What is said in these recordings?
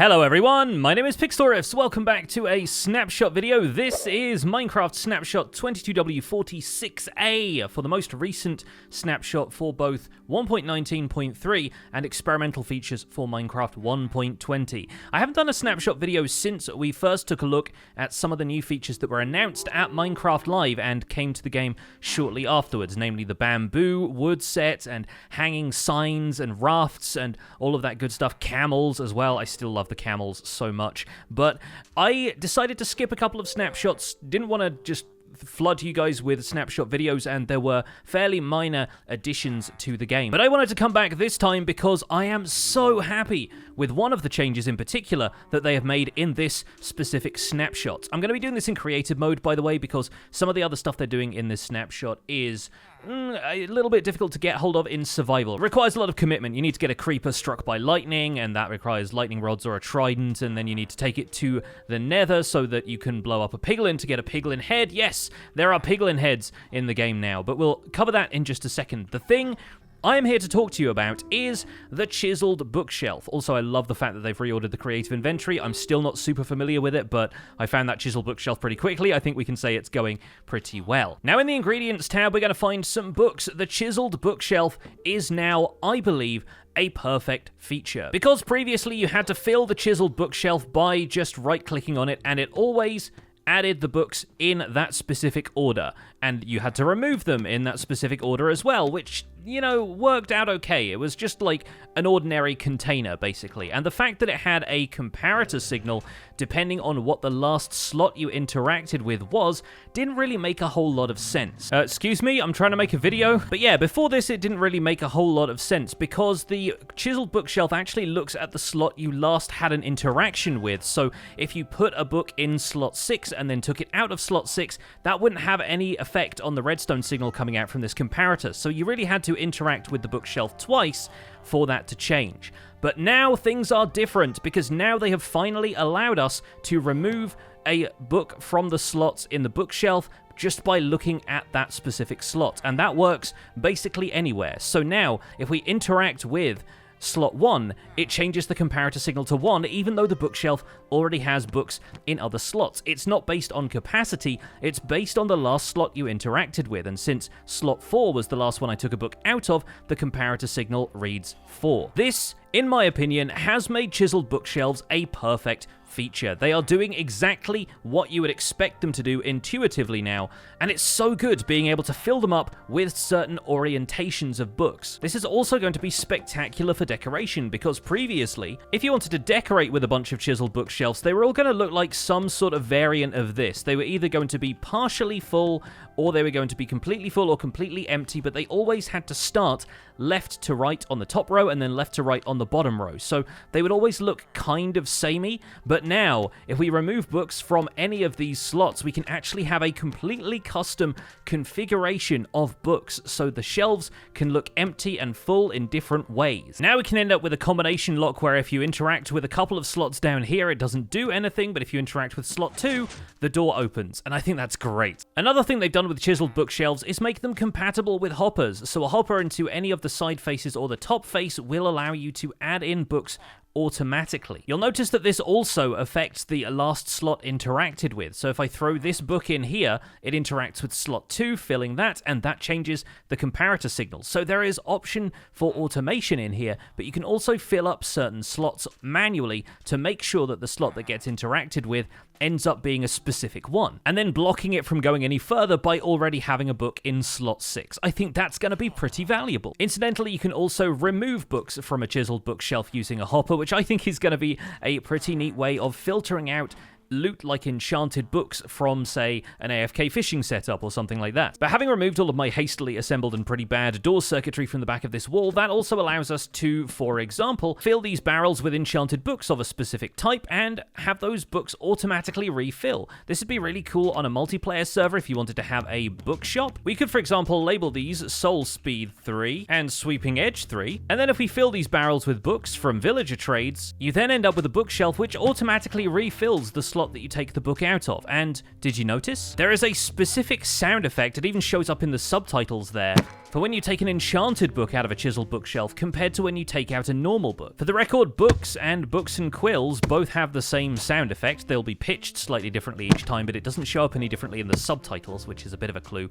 Hello everyone, my name is Pixlriffs. Welcome back to a snapshot video. This is Minecraft Snapshot 22w46a for the most recent snapshot for both 1.19.3 and experimental features for Minecraft 1.20. I haven't done a snapshot video since we first took a look at some of the new features that were announced at Minecraft Live and came to the game shortly afterwards, namely the bamboo wood set and hanging signs and rafts and all of that good stuff, camels as well. I still love the camels so much, but I decided to skip a couple of snapshots. Didn't want to just flood you guys with snapshot videos, and there were fairly minor additions to the game. But I wanted to come back this time because I am so happy with one of the changes in particular that they have made in this specific snapshot. I'm going to be doing this in creative mode, by the way, because some of the other stuff they're doing in this snapshot is a little bit difficult to get hold of in survival. It requires a lot of commitment. You need to get a creeper struck by lightning, and that requires lightning rods or a trident, and then you need to take it to the nether so that you can blow up a piglin to get a piglin head. Yes, there are piglin heads in the game now, but we'll cover that in just a second. The thing I am here to talk to you about is the Chiseled Bookshelf. Also, I love the fact that they've reordered the creative inventory. I'm still not super familiar with it, but I found that Chiseled Bookshelf pretty quickly. I think we can say it's going pretty well. Now, in the Ingredients tab, we're going to find some books. The Chiseled Bookshelf is now, I believe, a perfect feature. Because previously you had to fill the Chiseled Bookshelf by just right-clicking on it, and it always added the books in that specific order, and you had to remove them in that specific order as well, which, you know, worked out okay. It was just like an ordinary container, basically. And the fact that it had a comparator signal, depending on what the last slot you interacted with was, didn't really make a whole lot of sense. Excuse me, I'm trying to make a video. But yeah, before this, it didn't really make a whole lot of sense, because the Chiseled Bookshelf actually looks at the slot you last had an interaction with. So if you put a book in slot 6 and then took it out of slot 6, that wouldn't have any effect on the redstone signal coming out from this comparator. So you really had to interact with the bookshelf twice for that to change. But now things are different, because now they have finally allowed us to remove a book from the slots in the bookshelf just by looking at that specific slot, and that works basically anywhere. So now if we interact with slot 1, it changes the comparator signal to 1, even though the bookshelf already has books in other slots. It's not based on capacity, it's based on the last slot you interacted with, and since slot 4 was the last one I took a book out of, the comparator signal reads 4. This, in my opinion, has made Chiseled Bookshelves a perfect feature. They are doing exactly what you would expect them to do intuitively now, and it's so good being able to fill them up with certain orientations of books. This is also going to be spectacular for decoration, because previously, if you wanted to decorate with a bunch of Chiseled Bookshelves, they were all going to look like some sort of variant of this. They were either going to be partially full, or they were going to be completely full or completely empty, but they always had to start left to right on the top row and then left to right on the bottom row. So they would always look kind of samey, but now, if we remove books from any of these slots, we can actually have a completely custom configuration of books, so the shelves can look empty and full in different ways. Now we can end up with a combination lock where if you interact with a couple of slots down here, it doesn't do anything, but if you interact with slot 2, the door opens, and I think that's great. Another thing they've done with Chiseled Bookshelves is make them compatible with hoppers, so a hopper into any of the side faces or the top face will allow you to add in books automatically. You'll notice that this also affects the last slot interacted with. So if I throw this book in here, it interacts with slot 2, filling that, and that changes the comparator signal. So there is option for automation in here, but you can also fill up certain slots manually to make sure that the slot that gets interacted with ends up being a specific one, and then blocking it from going any further by already having a book in slot 6. I think that's going to be pretty valuable. Incidentally, you can also remove books from a Chiseled Bookshelf using a hopper, which I think is going to be a pretty neat way of filtering out loot like enchanted books from, say, an AFK fishing setup or something like that. But having removed all of my hastily assembled and pretty bad door circuitry from the back of this wall, that also allows us to, for example, fill these barrels with enchanted books of a specific type and have those books automatically refill. This would be really cool on a multiplayer server if you wanted to have a bookshop. We could, for example, label these Soul Speed 3 and Sweeping Edge 3, and then if we fill these barrels with books from villager trades, you then end up with a bookshelf which automatically refills the slot slot that you take the book out of. And did you notice? There is a specific sound effect, it even shows up in the subtitles there, for when you take an enchanted book out of a chiseled bookshelf compared to when you take out a normal book. For the record, books and quills both have the same sound effect. They'll be pitched slightly differently each time, but it doesn't show up any differently in the subtitles, which is a bit of a clue.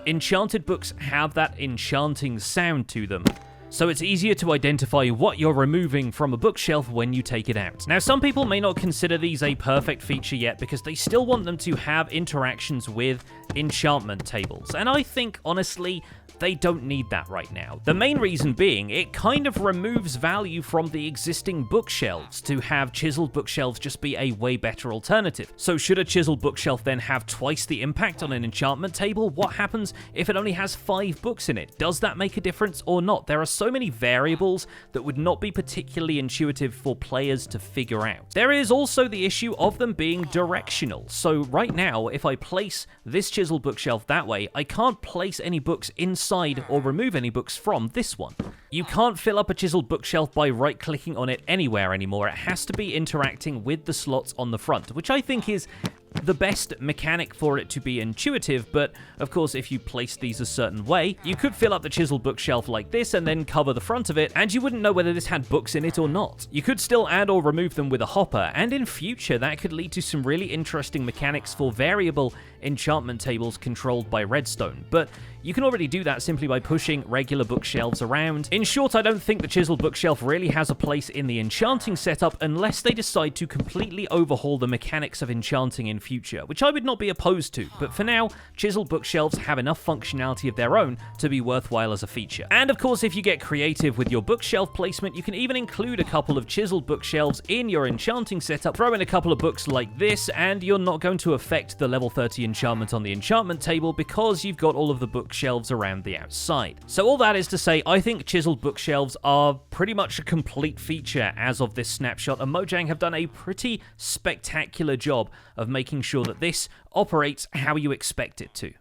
Enchanted books have that enchanting sound to them, so it's easier to identify what you're removing from a bookshelf when you take it out. Now, some people may not consider these a perfect feature yet because they still want them to have interactions with enchantment tables, and I think, honestly, they don't need that right now. The main reason being, it kind of removes value from the existing bookshelves to have chiseled bookshelves just be a way better alternative. So should a chiseled bookshelf then have twice the impact on an enchantment table? What happens if it only has 5 books in it? Does that make a difference or not? There are so many variables that would not be particularly intuitive for players to figure out. There is also the issue of them being directional. So right now, if I place this chiseled bookshelf that way, I can't place any books inside or remove any books from this one. You can't fill up a chiseled bookshelf by right-clicking on it anywhere anymore. It has to be interacting with the slots on the front, which I think is the best mechanic for it to be intuitive, but of course if you place these a certain way, you could fill up the chiseled bookshelf like this and then cover the front of it, and you wouldn't know whether this had books in it or not. You could still add or remove them with a hopper, and in future that could lead to some really interesting mechanics for variable enchantment tables controlled by redstone, but you can already do that simply by pushing regular bookshelves around. In short, I don't think the chiseled bookshelf really has a place in the enchanting setup unless they decide to completely overhaul the mechanics of enchanting in future, which I would not be opposed to, but for now, chiseled bookshelves have enough functionality of their own to be worthwhile as a feature. And of course, if you get creative with your bookshelf placement, you can even include a couple of chiseled bookshelves in your enchanting setup, throw in a couple of books like this, and you're not going to affect the level 30 enchantment on the enchantment table because you've got all of the bookshelves around the outside. So all that is to say, I think chiseled bookshelves are pretty much a complete feature as of this snapshot, and Mojang have done a pretty spectacular job of making sure that this operates how you expect it to.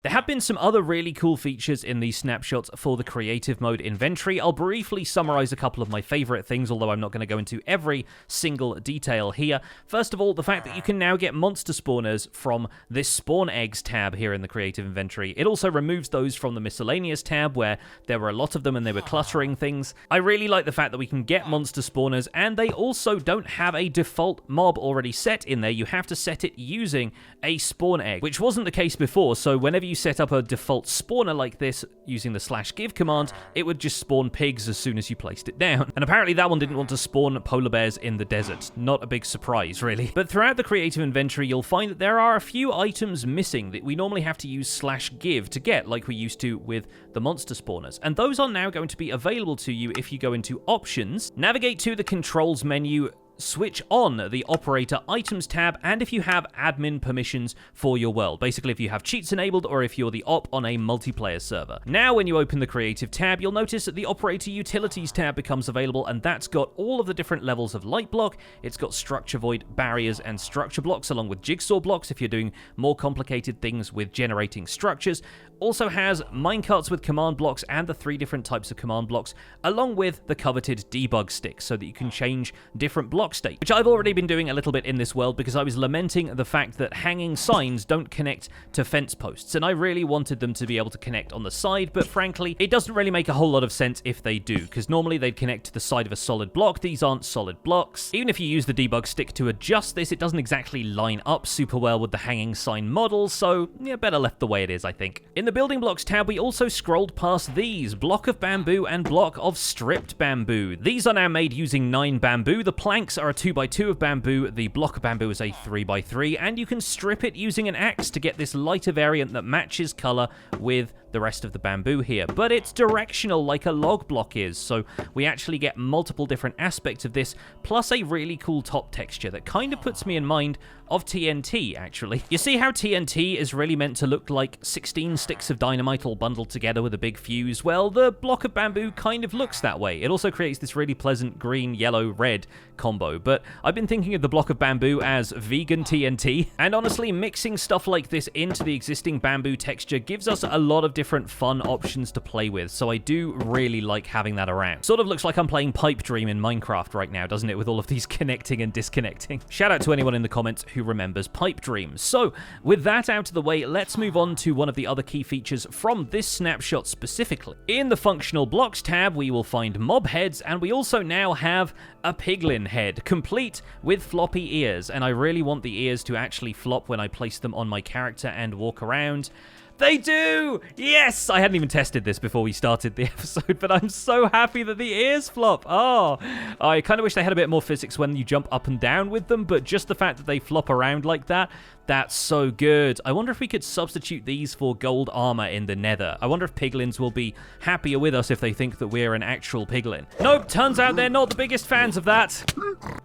There have been some other really cool features in these snapshots for the creative mode inventory. I'll briefly summarize a couple of my favorite things, although I'm not going to go into every single detail here. First of all, the fact that you can now get monster spawners from this spawn eggs tab here in the creative inventory. It also removes those from the miscellaneous tab where there were a lot of them and they were cluttering things. I really like the fact that we can get monster spawners, and they also don't have a default mob already set in there. You have to set it using a spawn egg, which wasn't the case before, so whenever you set up a default spawner like this using the /give command, it would just spawn pigs as soon as you placed it down. And apparently that one didn't want to spawn polar bears in the desert. Not a big surprise, really. But throughout the creative inventory, you'll find that there are a few items missing that we normally have to use /give to get, like we used to with the monster spawners. And those are now going to be available to you if you go into Options, navigate to the Controls menu, switch on the Operator Items tab, and if you have admin permissions for your world. Basically, if you have cheats enabled or if you're the op on a multiplayer server. Now, when you open the Creative tab, you'll notice that the Operator Utilities tab becomes available, and that's got all of the different levels of light block. It's got structure void, barriers, and structure blocks, along with jigsaw blocks if you're doing more complicated things with generating structures. Also has minecarts with command blocks and the 3 different types of command blocks, along with the coveted debug stick so that you can change different block state, which I've already been doing a little bit in this world because I was lamenting the fact that hanging signs don't connect to fence posts, and I really wanted them to be able to connect on the side, but frankly, it doesn't really make a whole lot of sense if they do, because normally they'd connect to the side of a solid block. These aren't solid blocks. Even if you use the debug stick to adjust this, it doesn't exactly line up super well with the hanging sign model, so yeah, better left the way it is, I think. In the Building Blocks tab, we also scrolled past these, block of bamboo and block of stripped bamboo. These are now made using 9 bamboo. The planks are a 2x2 of bamboo, the block of bamboo is a 3x3, and you can strip it using an axe to get this lighter variant that matches color with the rest of the bamboo here. But it's directional like a log block is, so we actually get multiple different aspects of this, plus a really cool top texture that kind of puts me in mind of TNT, actually. You see how TNT is really meant to look like 16 sticks of dynamite all bundled together with a big fuse? Well, the block of bamboo kind of looks that way. It also creates this really pleasant green, yellow, red combo, but I've been thinking of the block of bamboo as vegan TNT, and honestly, mixing stuff like this into the existing bamboo texture gives us a lot of different fun options to play with, so I do really like having that around. Sort of looks like I'm playing Pipe Dream in Minecraft right now, doesn't it, with all of these connecting and disconnecting? Shout out to anyone in the comments who remembers Pipe Dream. So, with that out of the way, let's move on to one of the other key features from this snapshot specifically. In the Functional Blocks tab, we will find mob heads, and we also now have a Piglin head, complete with floppy ears, and I really want the ears to actually flop when I place them on my character and walk around. They do! Yes! I hadn't even tested this before we started the episode, but I'm so happy that the ears flop. Oh, I kind of wish they had a bit more physics when you jump up and down with them, but just the fact that they flop around like that, that's so good. I wonder if we could substitute these for gold armor in the nether. I wonder if piglins will be happier with us if they think that we're an actual piglin. Nope, turns out they're not the biggest fans of that.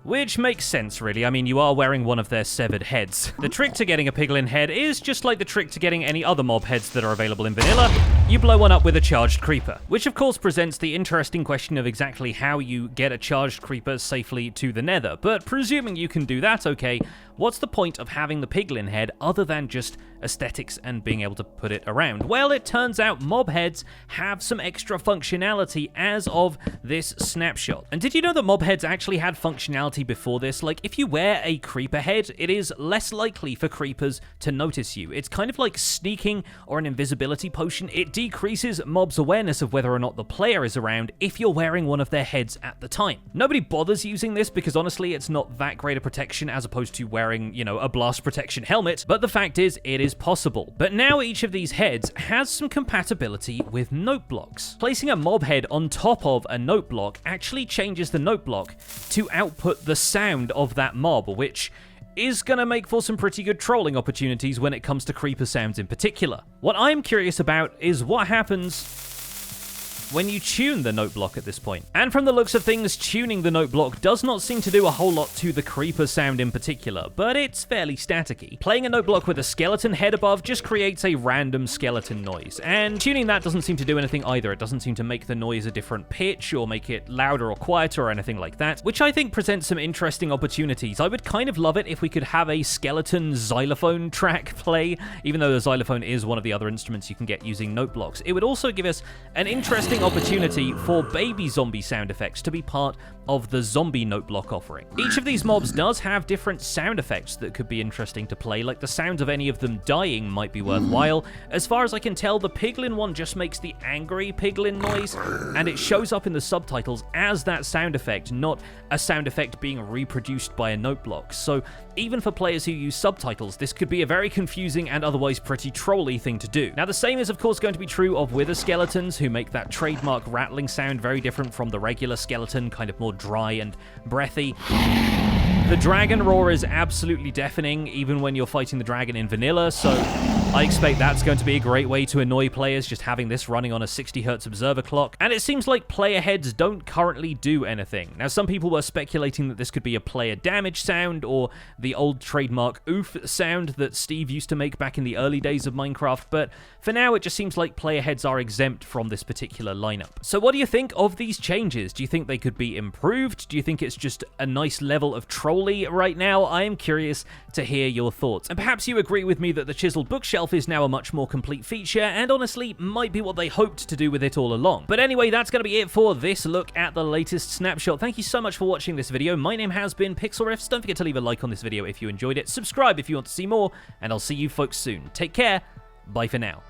Which makes sense, really. I mean, you are wearing one of their severed heads. The trick to getting a piglin head is just like the trick to getting any other mob heads that are available in vanilla. You blow one up with a charged creeper, which of course presents the interesting question of exactly how you get a charged creeper safely to the nether. But presuming you can do that, okay, what's the point of having the piglin head other than just aesthetics and being able to put it around? Well, it turns out mob heads have some extra functionality as of this snapshot. And did you know that mob heads actually had functionality before this? Like, if you wear a creeper head, it is less likely for creepers to notice you. It's kind of like sneaking or an invisibility potion. It decreases mobs' awareness of whether or not the player is around if you're wearing one of their heads at the time. Nobody bothers using this because honestly, it's not that great a protection as opposed to wearing, you know, a blast protection helmet, but the fact is, it is possible. But now each of these heads has some compatibility with note blocks. Placing a mob head on top of a note block actually changes the note block to output the sound of that mob, which is going to make for some pretty good trolling opportunities when it comes to creeper sounds in particular. What I'm curious about is what happens when you tune the note block at this point. And from the looks of things, tuning the note block does not seem to do a whole lot to the creeper sound in particular, but it's fairly staticky. Playing a note block with a skeleton head above just creates a random skeleton noise, and tuning that doesn't seem to do anything either. It doesn't seem to make the noise a different pitch or make it louder or quieter or anything like that, which I think presents some interesting opportunities. I would kind of love it if we could have a skeleton xylophone track play, even though the xylophone is one of the other instruments you can get using note blocks. It would also give us an interesting opportunity for baby zombie sound effects to be part of the zombie note block offering. Each of these mobs does have different sound effects that could be interesting to play, like the sounds of any of them dying might be worthwhile. As far as I can tell, the piglin one just makes the angry piglin noise, and it shows up in the subtitles as that sound effect, not a sound effect being reproduced by a note block. So even for players who use subtitles, this could be a very confusing and otherwise pretty trolly thing to do. Now, the same is of course going to be true of wither skeletons, who make that trademark rattling sound very different from the regular skeleton, kind of more dry and breathy. The dragon roar is absolutely deafening, even when you're fighting the dragon in vanilla, so I expect that's going to be a great way to annoy players, just having this running on a 60Hz observer clock. And it seems like player heads don't currently do anything. Now, some people were speculating that this could be a player damage sound, or the old trademark oof sound that Steve used to make back in the early days of Minecraft, but for now it just seems like player heads are exempt from this particular lineup. So what do you think of these changes? Do you think they could be improved? Do you think it's just a nice level of trolling right now? I am curious to hear your thoughts. And perhaps you agree with me that the Chiseled Bookshelf is now a much more complete feature, and honestly might be what they hoped to do with it all along. But anyway, that's going to be it for this look at the latest snapshot. Thank you so much for watching this video. My name has been Pixlriffs. Don't forget to leave a like on this video if you enjoyed it, subscribe if you want to see more, and I'll see you folks soon. Take care. Bye for now.